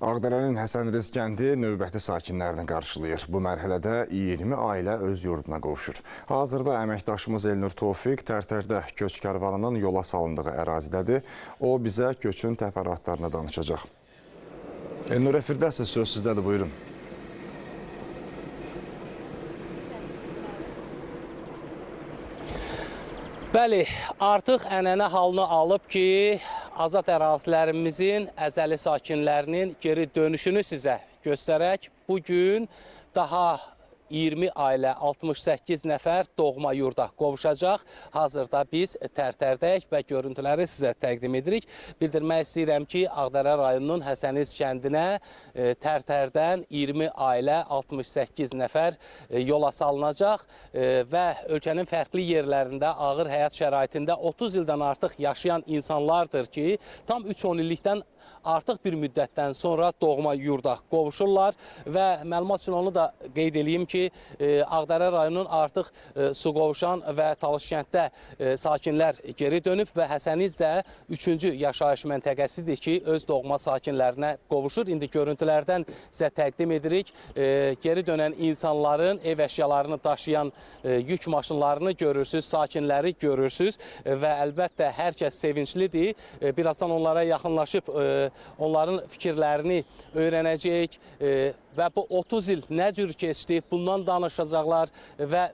Ağdərənin Həsənrız kəndi növbəti sakinlərini qarşılayır. Bu mərhələdə 20 ailə öz yurduna qovuşur. Hazırda əməkdaşımız Elnur Tofiq Tərtərdə köç karvanının yola salındığı ərazidədir. O bizə köçün təfərrüatlarını danışacaq. Elnur efirdəsiz, söz sizdədir, buyurun. Bəli, artıq ənənə halını alıb ki, azad ərazilərimizin əzəli sakinlərinin geri dönüşünü sizə göstərək. Bugün daha 20 ailə, 68 nəfər doğma yurda qovuşacaq. Hazırda biz Tərtərdəyik və görüntüləri sizə təqdim edirik. Bildirmək istəyirəm ki, Ağdərə rayonunun Həsəniz kəndinə Tərtərdən 20 ailə, 68 nəfər yola salınacaq və ölkənin fərqli yerlərində ağır həyat şəraitində 30 ildən artıq yaşayan insanlardır ki, tam 3-10 illikdən artıq bir müddətdən sonra doğma yurda qovuşurlar və məlumat üçün onu da qeyd edeyim ki, Ağdərə rayonunun artıq su qovuşan və Talış kənddə sakinlər geri dönüb və Həsəniz də 3-cü yaşayış məntəqəsidir ki, öz doğma sakinlərinə qovuşur. İndi görüntülərdən sizə təqdim edirik. Geri dönən insanların ev əşyalarını daşıyan yük maşınlarını görürsünüz, sakinləri görürsünüz və əlbəttə hər kəs sevinclidir. Birazdan onlara yaxınlaşıb onların fikirlərini öyrənəcəyik və bu 30 il nə cür keçdi, bundan danışacaqlar və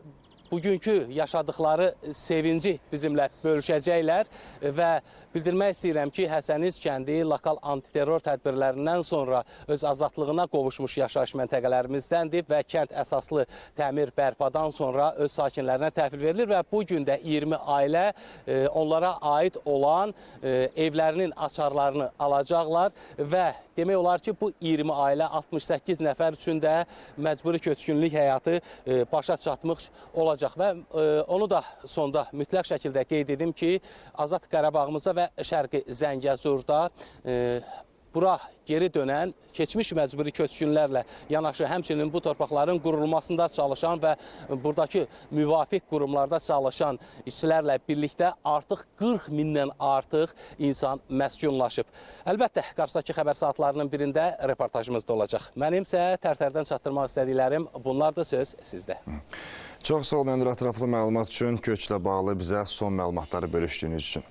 bugünkü yaşadıkları sevinci bizimlə bölüşəcəklər və bildirmək istəyirəm ki, Həsəniz kəndi lokal antiterror tədbirlərindən sonra öz azadlığına qovuşmuş yaşayış məntəqələrimіздəndir və kənd əsaslı təmir bərpadan sonra öz sakinlərinə təhvil verilir və bugün də 20 ailə onlara aid olan evlərinin açarlarını alacaqlar və demək olar ki, bu 20 ailə 68 nəfər üçün də məcburi köçkünlük həyatı başa çatmış olacaq. Və onu da sonda mütləq şəkildə qeyd edim ki, Azad Qarabağımıza və Şərqi Zəngəzurda bura geri dönən keçmiş məcburi köçkünlərlə yanaşı həmçinin bu torpaqların qurulmasında çalışan və buradakı müvafiq qurumlarda çalışan işçilərlə birlikdə artıq 40 mindən artıq insan məskunlaşıb. Əlbəttə, qarşıdakı xəbər saatlarının birində reportajımız da olacaq. Mənim isə Tərtərdən çatdırmaq istədiklərim bunlardır, söz sizdə. Çox sağ olun, ətraflı məlumat üçün, köçlə bağlı bizə son məlumatları bölüşdüyünüz üçün.